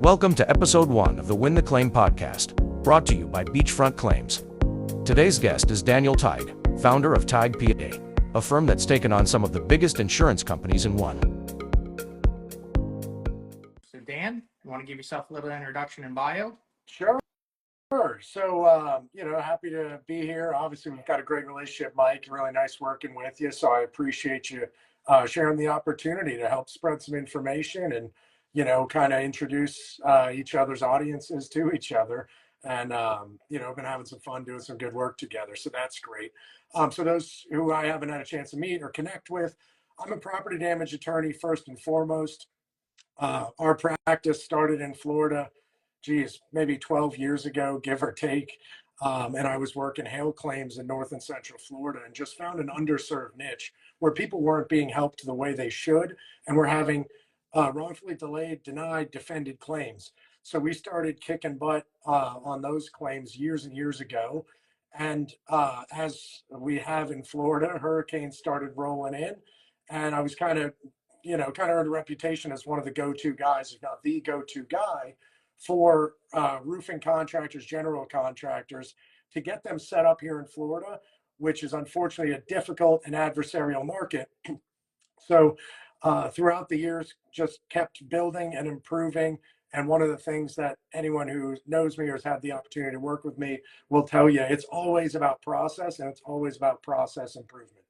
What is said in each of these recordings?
Welcome to episode 1 of the Win the Claim podcast, brought to you by Beachfront Claims. Today's guest is Daniel Tighe, founder of Tighe P.A, a firm that's taken on some of the biggest insurance companies in one. So Dan, you want to give yourself a little introduction and bio? Sure. So, happy to be here. Obviously, we've got a great relationship, Mike. Really nice working with you. So I appreciate you sharing the opportunity to help spread some information and, kind of introduce each other's audiences to each other. And, been having some fun doing some good work together. So that's great. So those who I haven't had a chance to meet or connect with, I'm a property damage attorney first and foremost. Our practice started in Florida, maybe 12 years ago, give or take. And I was working hail claims in North and Central Florida and just found an underserved niche where people weren't being helped the way they should and were having wrongfully delayed, denied, defended claims. So we started kicking butt on those claims years and years ago. And as we have in Florida, hurricanes started rolling in. And I was kind of earned a reputation as one of the go-to guys, if not the go-to guy, for roofing contractors, general contractors, to get them set up here in Florida, which is unfortunately a difficult and adversarial market. So throughout the years, just kept building and improving. And one of the things that anyone who knows me or has had the opportunity to work with me will tell you, it's always about process and it's always about process improvement.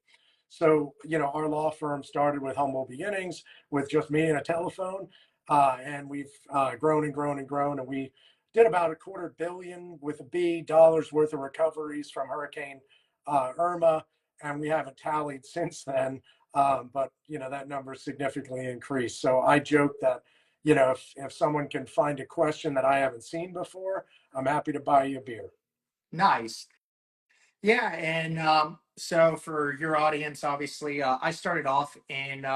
So, our law firm started with humble beginnings with just me and a telephone. And we've grown and grown and grown. And we did about $250 million with a B dollars worth of recoveries from Hurricane Irma. And we haven't tallied since then. But, that number significantly increased. So I joke that, if someone can find a question that I haven't seen before, I'm happy to buy you a beer. Nice. Yeah, and so for your audience, obviously, I started off in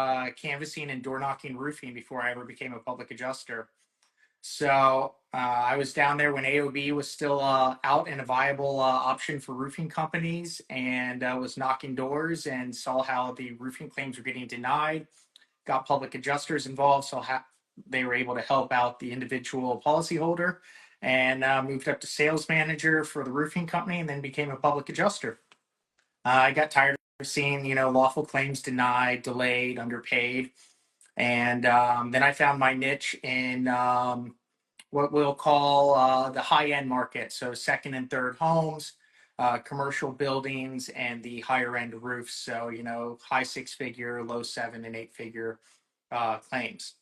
canvassing and door knocking roofing before I ever became a public adjuster. So I was down there when AOB was still out and a viable option for roofing companies, and was knocking doors and saw how the roofing claims were getting denied. Got public adjusters involved, so they were able to help out the individual policyholder, and moved up to sales manager for the roofing company, and then became a public adjuster. I got tired of seeing, lawful claims denied, delayed, underpaid, and then I found my niche in what we'll call the high-end market, so second and third homes, commercial buildings, and the higher-end roofs. So, high six-figure, low seven and eight-figure claims.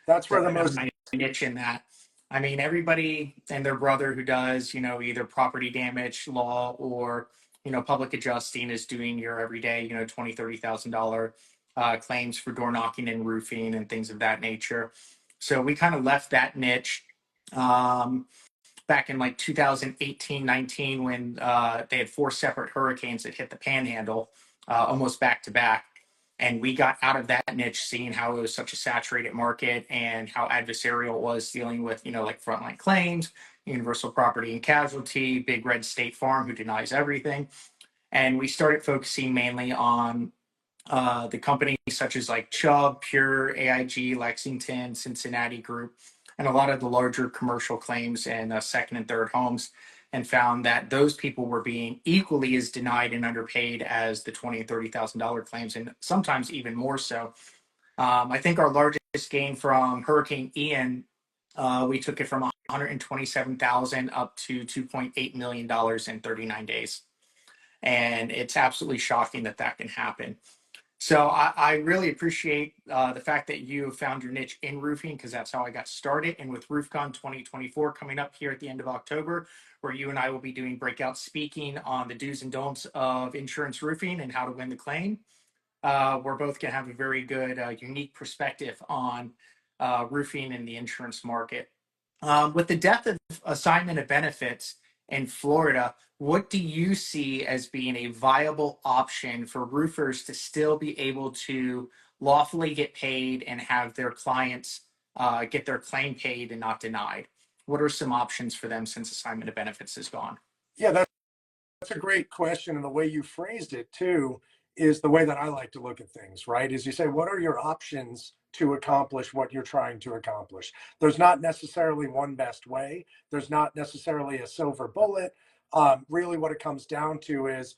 That's where So the I found most my niche in that. I mean, everybody and their brother who does, either property damage law or, public adjusting is doing your everyday, $20,000, $30,000 claims for door knocking and roofing and things of that nature. So we kind of left that niche back in like 2018, 19, when they had 4 separate hurricanes that hit the panhandle almost back to back. And we got out of that niche, seeing how it was such a saturated market and how adversarial it was dealing with, like frontline claims, universal property and casualty, big red State Farm who denies everything. And we started focusing mainly on the companies such as like Chubb, Pure, AIG, Lexington, Cincinnati Group, and a lot of the larger commercial claims and second and third homes, and found that those people were being equally as denied and underpaid as the $20,000 and $30,000 claims, and sometimes even more so. I think our largest gain from Hurricane Ian, we took it from 127,000 up to $2.8 million in 39 days. And it's absolutely shocking that that can happen. So I really appreciate the fact that you found your niche in roofing, because that's how I got started. And with RoofCon 2024 coming up here at the end of October, where you and I will be doing breakout speaking on the do's and don'ts of insurance roofing and how to win the claim, we're both going to have a very good, unique perspective on roofing in the insurance market. With the death of assignment of benefits in Florida, what do you see as being a viable option for roofers to still be able to lawfully get paid and have their clients get their claim paid and not denied? What are some options for them since assignment of benefits is gone? Yeah, that's a great question. And the way you phrased it too is the way that I like to look at things, right? Is you say, what are your options to accomplish what you're trying to accomplish? There's not necessarily one best way. There's not necessarily a silver bullet. Really, what it comes down to is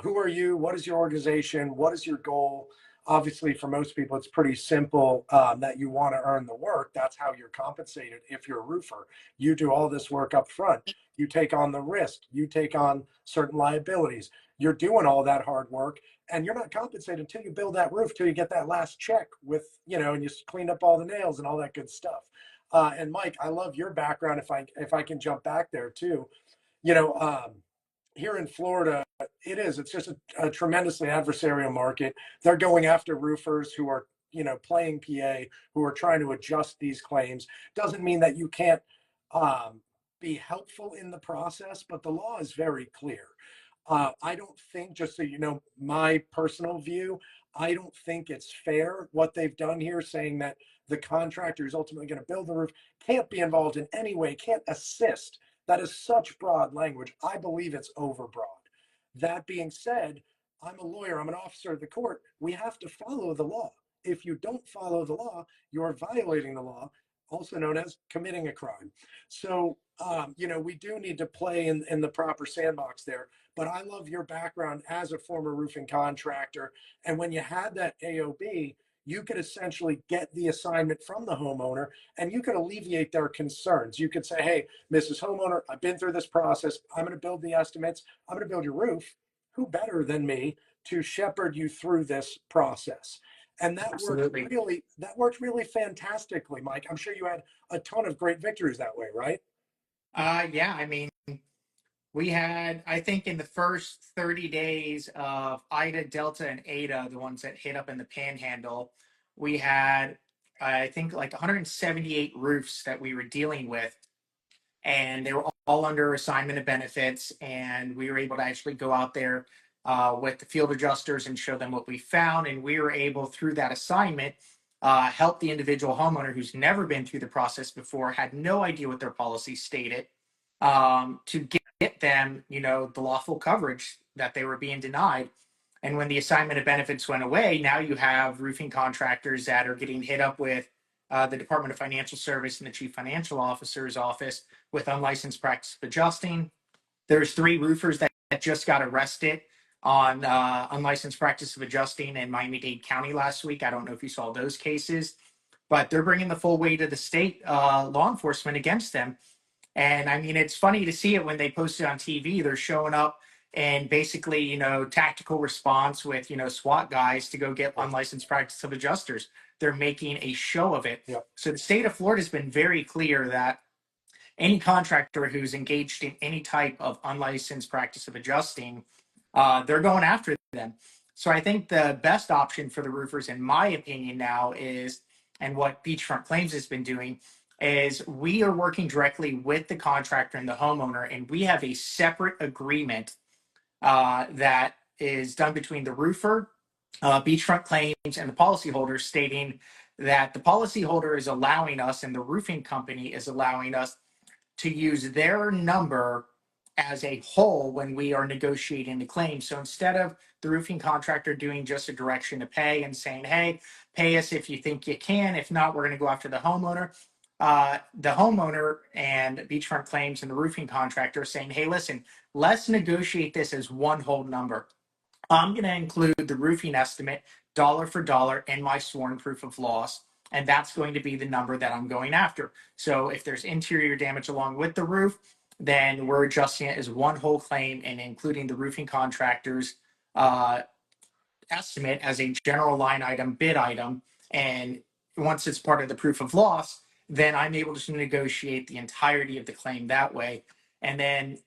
who are you? What is your organization? What is your goal? Obviously, for most people, it's pretty simple that you want to earn the work. That's how you're compensated. If you're a roofer, you do all this work up front. You take on the risk. You take on certain liabilities. You're doing all that hard work, and you're not compensated until you build that roof, till you get that last check with, and you clean up all the nails and all that good stuff. And Mike, I love your background. If I can jump back there too, you know, um, here in Florida, it's just a tremendously adversarial market. They're going after roofers who are, playing PA, who are trying to adjust these claims. Doesn't mean that you can't be helpful in the process, but the law is very clear. I don't think, just so you know, my personal view, I don't think it's fair what they've done here, saying that the contractor who's ultimately going to build the roof can't be involved in any way, can't assist. That is such broad language. I believe it's overbroad. That being said, I'm a lawyer, I'm an officer of the court. We have to follow the law. If you don't follow the law, you're violating the law, also known as committing a crime. So, we do need to play in the proper sandbox there. But I love your background as a former roofing contractor. And when you had that AOB, you could essentially get the assignment from the homeowner and you could alleviate their concerns. You could say, hey, Mrs. Homeowner, I've been through this process. I'm going to build the estimates. I'm going to build your roof. Who better than me to shepherd you through this process? And Absolutely. that worked really fantastically, Mike. I'm sure you had a ton of great victories that way, right? Yeah, I mean, we had, I think, in the first 30 days of Ida, Delta, and Eta, the ones that hit up in the Panhandle, we had, I think, like 178 roofs that we were dealing with, and they were all under assignment of benefits. And we were able to actually go out there with the field adjusters and show them what we found. And we were able, through that assignment, help the individual homeowner who's never been through the process before, had no idea what their policy stated, to get them, the lawful coverage that they were being denied. And when the assignment of benefits went away, now you have roofing contractors that are getting hit up with the Department of Financial Service and the Chief Financial Officer's office with unlicensed practice of adjusting. There's 3 roofers that just got arrested on unlicensed practice of adjusting in Miami-Dade County last week. I don't know if you saw those cases, but they're bringing the full weight of the state law enforcement against them. And I mean, it's funny to see it when they post it on TV. They're showing up and basically, tactical response with, SWAT guys to go get unlicensed practice of adjusters. They're making a show of it. Yep. So the state of Florida has been very clear that any contractor who's engaged in any type of unlicensed practice of adjusting, they're going after them. So I think the best option for the roofers, in my opinion, now is, and what Beachfront Claims has been doing, is we are working directly with the contractor and the homeowner, and we have a separate agreement that is done between the roofer, Beachfront Claims, and the policyholder, stating that the policyholder is allowing us and the roofing company is allowing us to use their number as a whole when we are negotiating the claim. So instead of the roofing contractor doing just a direction to pay and saying, hey, pay us if you think you can. If not, we're going to go after the homeowner. The homeowner and Beachfront Claims and the roofing contractor saying, hey, listen, let's negotiate this as one whole number. I'm going to include the roofing estimate dollar for dollar in my sworn proof of loss. And that's going to be the number that I'm going after. So if there's interior damage along with the roof, then we're adjusting it as one whole claim and including the roofing contractor's estimate as a general line item, bid item. And once it's part of the proof of loss, then I'm able to negotiate the entirety of the claim that way. And then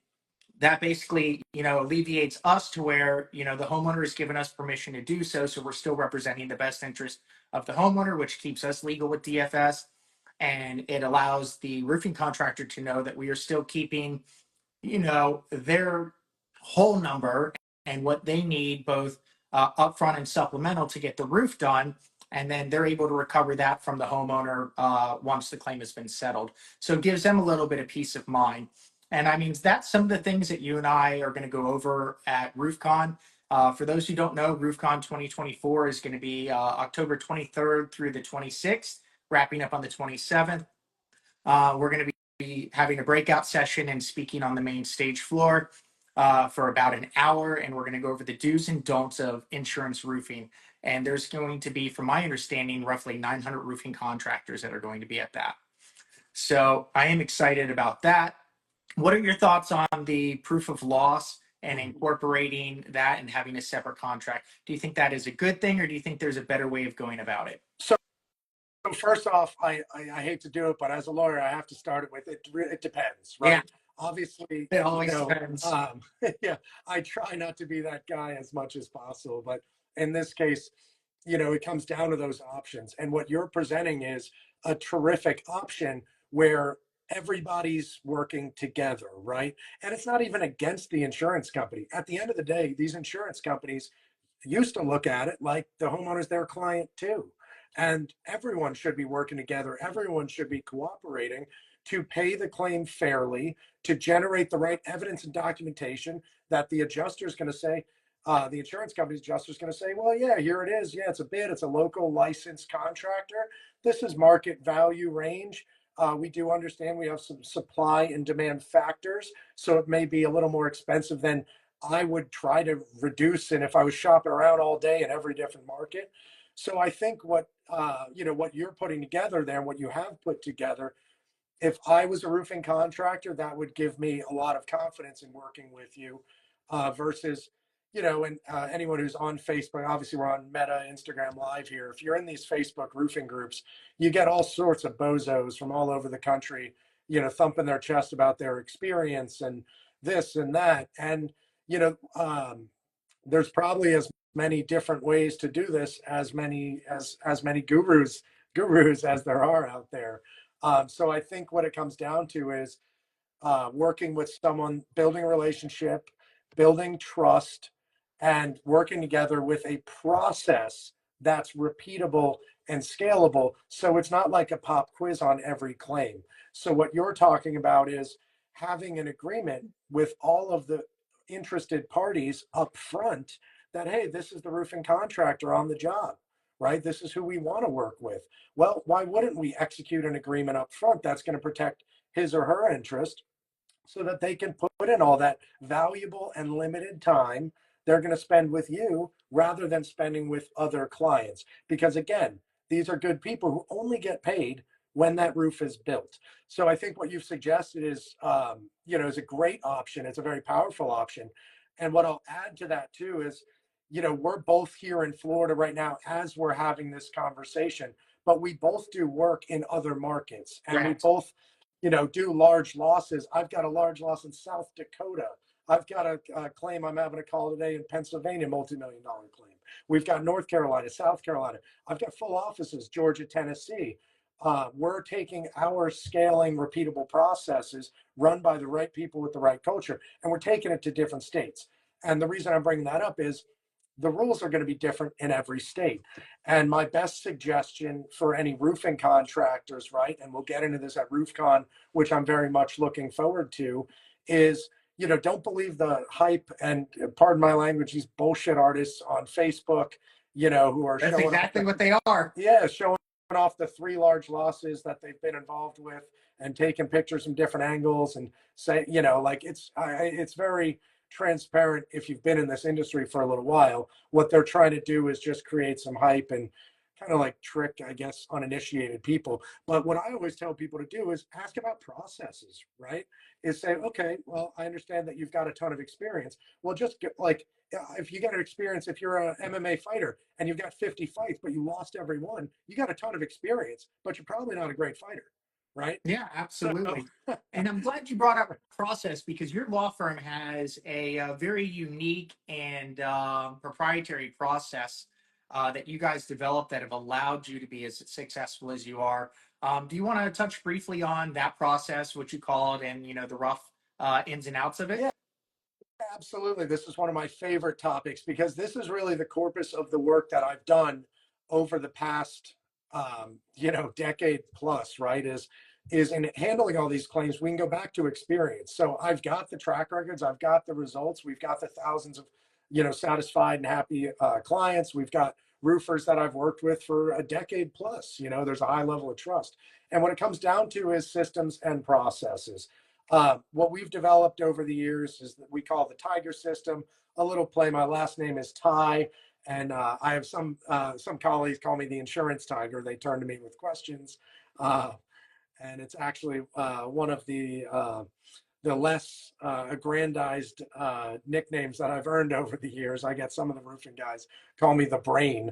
that basically, alleviates us to where, the homeowner has given us permission to do so. So we're still representing the best interest of the homeowner, which keeps us legal with DFS. And it allows the roofing contractor to know that we are still keeping, their whole number and what they need, both upfront and supplemental, to get the roof done. And then they're able to recover that from the homeowner once the claim has been settled. So it gives them a little bit of peace of mind. And I mean, that's some of the things that you and I are going to go over at RoofCon. For those who don't know, RoofCon 2024 is going to be October 23rd through the 26th, wrapping up on the 27th. We're going to be having a breakout session and speaking on the main stage floor for about an hour, and we're going to go over the do's and don'ts of insurance roofing. And there's going to be, from my understanding, roughly 900 roofing contractors that are going to be at that. So I am excited about that. What are your thoughts on the proof of loss and incorporating that and having a separate contract? Do you think that is a good thing, or do you think there's a better way of going about it? So first off, I hate to do it, but as a lawyer, I have to start it with it. It depends, right? Yeah. Obviously, It always depends. Yeah, I try not to be that guy as much as possible, but in this case, it comes down to those options. And what you're presenting is a terrific option where everybody's working together, right? And it's not even against the insurance company. At the end of the day, these insurance companies used to look at it like the homeowner's their client too. And everyone should be working together. Everyone should be cooperating to pay the claim fairly, to generate the right evidence and documentation that the adjuster is going to say, the insurance company's adjuster is going to say, well, yeah, here it is. Yeah, it's a bid. It's a local licensed contractor. This is market value range. We do understand we have some supply and demand factors, so it may be a little more expensive than I would try to reduce. And if I was shopping around all day in every different market. So I think what you're putting together there, what you have put together, if I was a roofing contractor, that would give me a lot of confidence in working with you versus, and anyone who's on Facebook, obviously we're on Meta, Instagram Live here. If you're in these Facebook roofing groups, you get all sorts of bozos from all over the country, thumping their chest about their experience and this and that. And, there's probably as many different ways to do this as many gurus as there are out there. So I think what it comes down to is working with someone, building a relationship, building trust, and working together with a process that's repeatable and scalable. So it's not like a pop quiz on every claim. So what you're talking about is having an agreement with all of the interested parties up front that, hey, this is the roofing contractor on the job, right? This is who we want to work with. Well, why wouldn't we execute an agreement up front that's going to protect his or her interest so that they can put in all that valuable and limited time they're going to spend with you rather than spending with other clients? Because again, these are good people who only get paid when that roof is built. So I think what you've suggested is, is a great option. It's a very powerful option. And what I'll add to that too is, we're both here in Florida right now as we're having this conversation, but we both do work in other markets, and right. We both, do large losses. I've got a large loss in South Dakota. I've got a claim I'm having a call today in Pennsylvania, multi-million-dollar claim. We've got North Carolina, South Carolina. I've got full offices, Georgia, Tennessee. We're taking our scaling repeatable processes run by the right people with the right culture, and we're taking it to different states. And the reason I'm bringing that up is the rules are going to be different in every state. And my best suggestion for any roofing contractors, right, and we'll get into this at RoofCon, which I'm very much looking forward to, is, don't believe the hype and, pardon my language, these bullshit artists on Facebook, who are That's exactly what they are. Yeah, showing off the 3 large losses that they've been involved with and taking pictures from different angles and say, it's very transparent. If you've been in this industry for a little while, what they're trying to do is just create some hype and kind of like trick, I guess, uninitiated people. But what I always tell people to do is ask about processes, right? Is say, okay, well, I understand that you've got a ton of experience. Well, just get if you got an experience, if you're an MMA fighter and you've got 50 fights, but you lost every one, you got a ton of experience, but you're probably not a great fighter, right? Yeah, absolutely. And I'm glad you brought up a process, because your law firm has a very unique and proprietary process that you guys developed that have allowed you to be as successful as you are. Do you want to touch briefly on that process, what you call it, and the rough ins and outs of it? Yeah, absolutely. This is one of my favorite topics because this is really the corpus of the work that I've done over the past, decade plus. Right? Is in handling all these claims. We can go back to experience. So I've got the track records. I've got the results. We've got the thousands of satisfied and happy clients. We've got roofers that I've worked with for a decade plus. There's a high level of trust. And what it comes down to is systems and processes. What we've developed over the years is that we call the Tighe system. A little play. My last name is Tighe, and I have some colleagues call me the insurance tiger. They turn to me with questions, and it's actually one of the less aggrandized nicknames that I've earned over the years. I get some of the roofing guys call me the brain,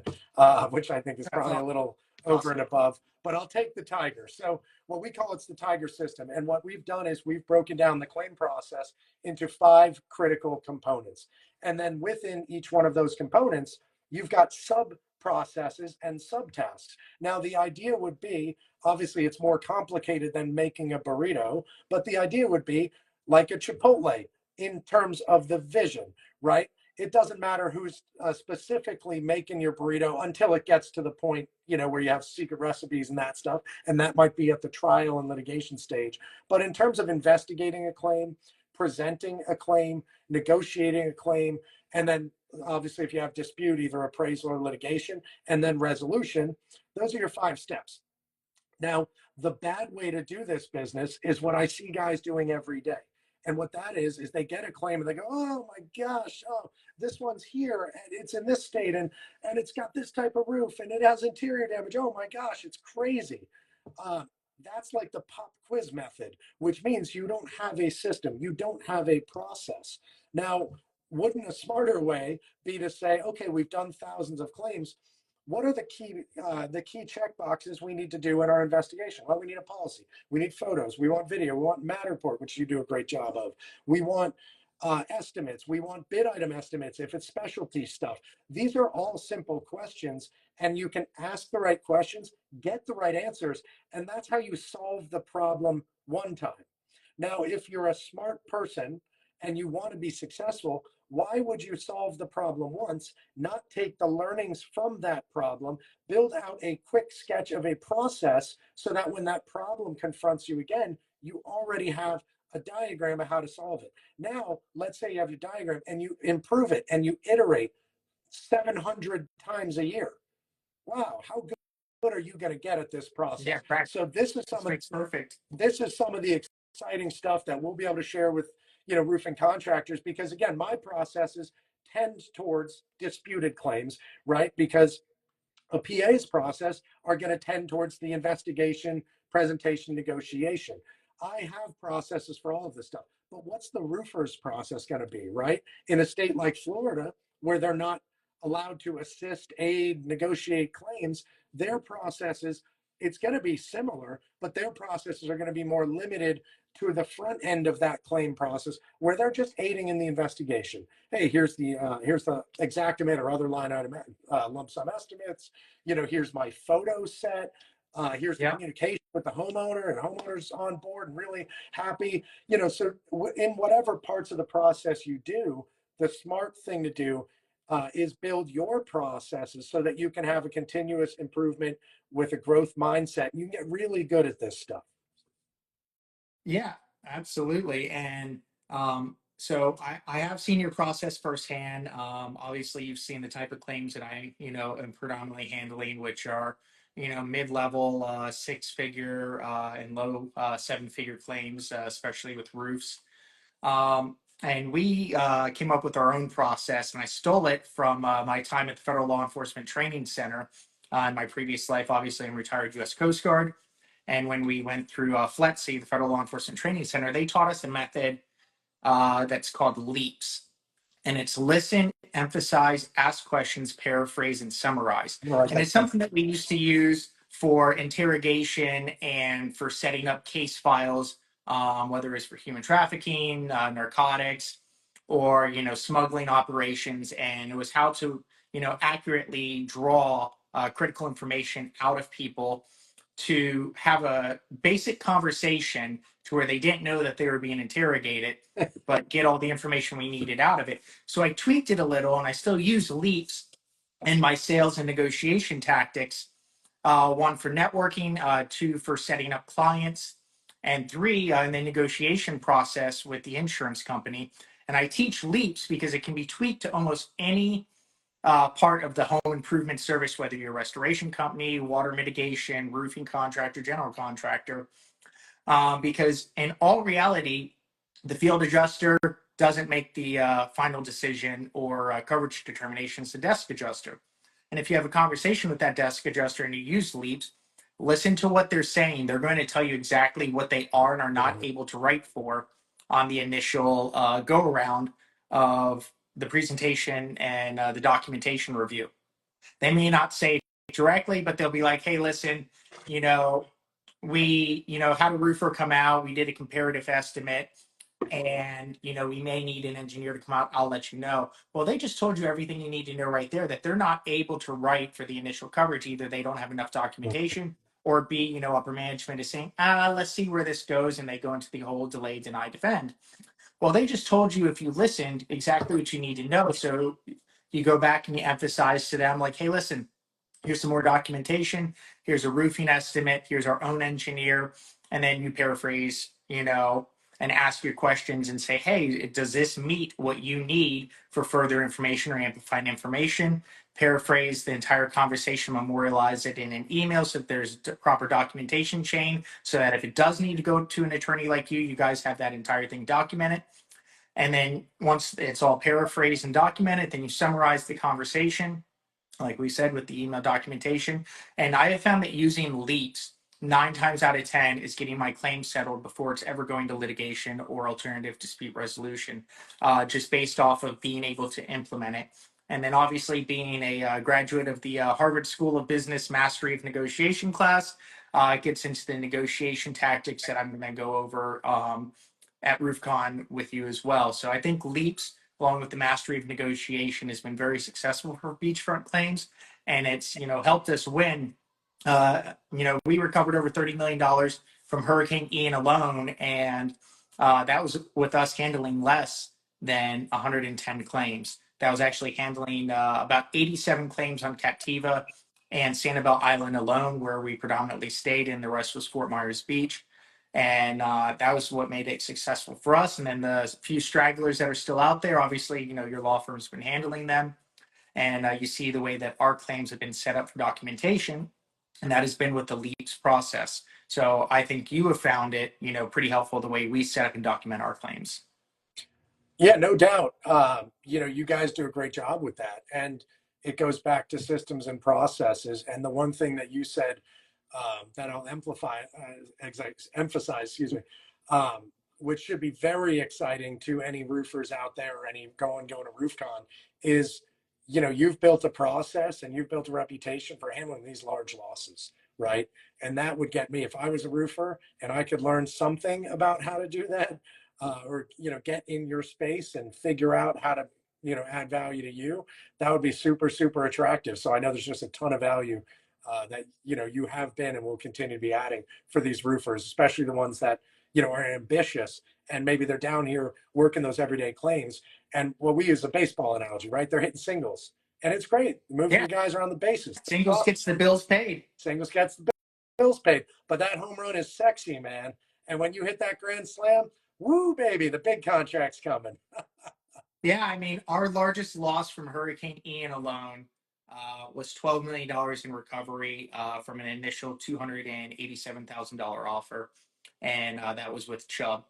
which I think is probably a little over and above, but I'll take the Tighe. So what we call it's the Tighe system. And what we've done is we've broken down the claim process into 5 critical components. And then within each one of those components, you've got sub processes and subtasks. Now, the idea would be, obviously it's more complicated than making a burrito, but the idea would be like a Chipotle in terms of the vision, right? It doesn't matter who's specifically making your burrito until it gets to the point, where you have secret recipes and that stuff. And that might be at the trial and litigation stage. But in terms of investigating a claim, presenting a claim, negotiating a claim, and then obviously if you have dispute, either appraisal or litigation, and then resolution, those are your 5 steps. Now, the bad way to do this business is what I see guys doing every day. And what that is they get a claim and they go, oh my gosh, this one's here and it's in this state and it's got this type of roof and it has interior damage. Oh my gosh, it's crazy. That's like the pop quiz method, which means you don't have a system, you don't have a process. Now, wouldn't a smarter way be to say, okay, we've done thousands of claims. What are the key check boxes we need to do in our investigation? Well, we need a policy. We need photos. We want video. We want Matterport, which you do a great job of. We want estimates. We want bid item estimates if it's specialty stuff. These are all simple questions, and you can ask the right questions, get the right answers, and that's how you solve the problem one time. Now, if you're a smart person and you want to be successful, why would you solve the problem once, not take the learnings from that problem, build out a quick sketch of a process so that when that problem confronts you again, you already have a diagram of how to solve it. Now, let's say you have your diagram and you improve it and you iterate 700 times a year. Wow, how good are you going to get at this process? Yeah, correct. So this is some of the exciting stuff that we'll be able to share with roofing contractors, because again, my processes tend towards disputed claims, right? Because a PA's process are going to tend towards the investigation, presentation, negotiation. I have processes for all of this stuff, but what's the roofer's process going to be, right? In a state like Florida, where they're not allowed to assist, aid, negotiate claims, their processes, it's going to be similar, but their processes are going to be more limited to the front end of that claim process, where they're just aiding in the investigation. Hey, here's the exactimate or other line item lump sum estimates. Here's my photo set. Here's the communication with the homeowner, and homeowner's on board and really happy. So in whatever parts of the process you do, the smart thing to do is build your processes so that you can have a continuous improvement with a growth mindset. You can get really good at this stuff. Yeah, absolutely. And so I have seen your process firsthand. Obviously, you've seen the type of claims that I, am predominantly handling, which are, mid-level 6-figure and low 7-figure claims, especially with roofs. And we came up with our own process, and I stole it from my time at the Federal Law Enforcement Training Center. In my previous life, obviously, I'm retired U.S. Coast Guard. And when we went through FLETC, the Federal Law Enforcement Training Center, they taught us a method that's called LEAPS. And it's listen, emphasize, ask questions, paraphrase, and summarize. And it's something that we used to use for interrogation and for setting up case files, whether it's for human trafficking, narcotics, or, smuggling operations. And it was how to, accurately draw critical information out of people to have a basic conversation to where they didn't know that they were being interrogated, but get all the information we needed out of it. So I tweaked it a little, and I still use LEAPS in my sales and negotiation tactics. 1 for networking, 2 for setting up clients, and 3 in the negotiation process with the insurance company. And I teach leaps because it can be tweaked to almost any part of the home improvement service, whether you're a restoration company, water mitigation, roofing contractor, general contractor. Because in all reality, the field adjuster doesn't make the final decision or coverage determinations, the desk adjuster. And if you have a conversation with that desk adjuster and you use leaps, listen to what they're saying. They're going to tell you exactly what they are and are not able to write for on the initial go around of the presentation and the documentation review. They may not say directly, but they'll be like, hey, listen, you know, we, had a roofer come out, we did a comparative estimate, and, we may need an engineer to come out. I'll let you know. Well, they just told you everything you need to know right there, that they're not able to write for the initial coverage. Either they don't have enough documentation, or B, upper management is saying, let's see where this goes. And they go into the whole delay, deny, defend. Well, they just told you, if you listened, exactly what you need to know. So you go back and you emphasize to them, like, hey, listen, here's some more documentation. Here's a roofing estimate. Here's our own engineer. And then you paraphrase, and ask your questions and say, hey, does this meet what you need for further information or amplified information? Paraphrase the entire conversation, memorialize it in an email so that there's a proper documentation chain, so that if it does need to go to an attorney like you guys have that entire thing documented. And then once it's all paraphrased and documented, then you summarize the conversation, like we said, with the email documentation. And I have found that using leaps 9 times out of 10 is getting my claim settled before it's ever going to litigation or alternative dispute resolution, just based off of being able to implement it. And then obviously being a graduate of the Harvard School of Business Mastery of Negotiation class, gets into the negotiation tactics that I'm going to go over at RoofCon with you as well. So I think leaps, along with the mastery of negotiation, has been very successful for beachfront claims, and it's helped us win. We recovered over $30 million from Hurricane Ian alone, and that was with us handling less than 110 claims. That was actually handling about 87 claims on Captiva and Sanibel Island alone, where we predominantly stayed, and the rest was Fort Myers Beach. And that was what made it successful for us. And then the few stragglers that are still out there, obviously, your law firm's been handling them. And you see the way that our claims have been set up for documentation, and that has been with the LEAPS process. So I think you have found it, pretty helpful the way we set up and document our claims. Yeah, no doubt. You guys do a great job with that. And it goes back to systems and processes. And the one thing that you said that I'll emphasize, excuse me, which should be very exciting to any roofers out there or any going to RoofCon, is, you've built a process and you've built a reputation for handling these large losses, right? And that would get me, if I was a roofer and I could learn something about how to do that, or get in your space and figure out how to add value to you, that would be super, super attractive. So I know there's just a ton of value that you have been and will continue to be adding for these roofers, especially the ones that are ambitious and maybe they're down here working those everyday claims. And well, we use a baseball analogy, right? They're hitting singles, and it's great moving the guys around the bases. Singles gets the bills paid. Singles gets the bills paid, but that home run is sexy, man. And when you hit that grand slam, woo, baby, the big contract's coming. Yeah, I mean, our largest loss from Hurricane Ian alone was $12 million in recovery from an initial $287,000 offer. And that was with Chubb.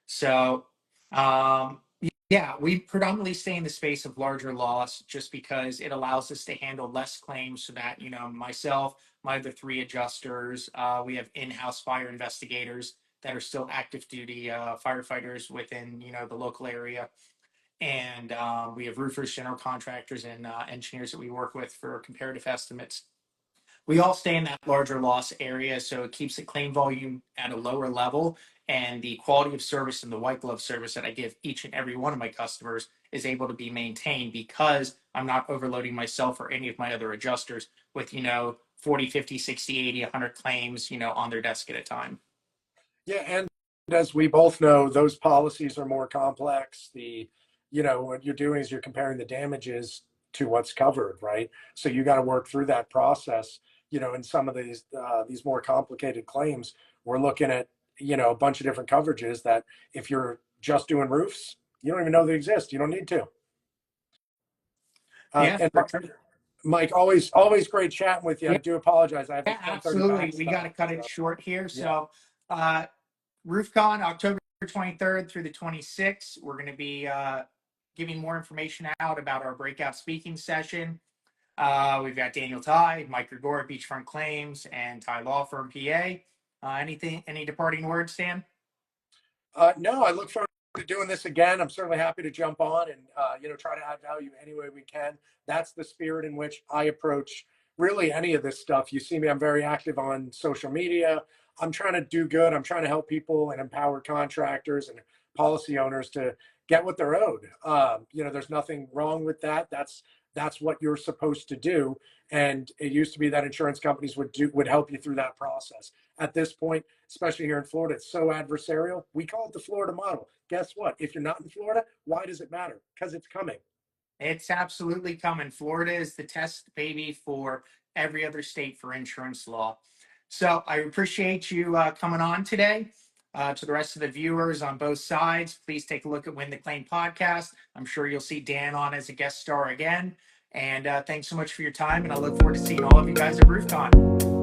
So, yeah, we predominantly stay in the space of larger loss just because it allows us to handle less claims so that, myself, my other 3 adjusters, we have in-house fire investigators that are still active duty firefighters within, the local area. And we have roofers, general contractors, and engineers that we work with for comparative estimates. We all stay in that larger loss area, so it keeps the claim volume at a lower level, and the quality of service and the white glove service that I give each and every one of my customers is able to be maintained because I'm not overloading myself or any of my other adjusters with 40, 50, 60, 80, 100 claims on their desk at a time. Yeah, and as we both know, those policies are more complex. What you're doing is you're comparing the damages to what's covered, right? So you got to work through that process. In some of these more complicated claims, we're looking at a bunch of different coverages that if you're just doing roofs, You don't even know they exist. You don't need to. Yeah, And for sure. Mike, always great chatting with you. I do apologize. I have this Yeah, 10:30 absolutely. back We got to stop. cut it So short here. yeah. So, RoofCon, October 23rd through the 26th. We're going to be giving more information out about our breakout speaking session. We've got Daniel Tighe, Mike Gergora, Beachfront Claims, and Tighe Law Firm PA. Any departing words, Dan? No, I look forward to doing this again. I'm certainly happy to jump on and try to add value any way we can. That's the spirit in which I approach really any of this stuff. You see me, I'm very active on social media. I'm trying to do good. I'm trying to help people and empower contractors and policy owners to get what they're owed. There's nothing wrong with that. That's what you're supposed to do. And it used to be that insurance companies would help you through that process. At this point, especially here in Florida, it's so adversarial. We call it the Florida model. Guess what? If you're not in Florida, why does it matter? Because it's coming. It's absolutely coming. Florida is the test baby for every other state for insurance law. So I appreciate you coming on today. To the rest of the viewers on both sides, please take a look at Win the Claim podcast. I'm sure you'll see Dan on as a guest star again. And thanks so much for your time. And I look forward to seeing all of you guys at RoofCon.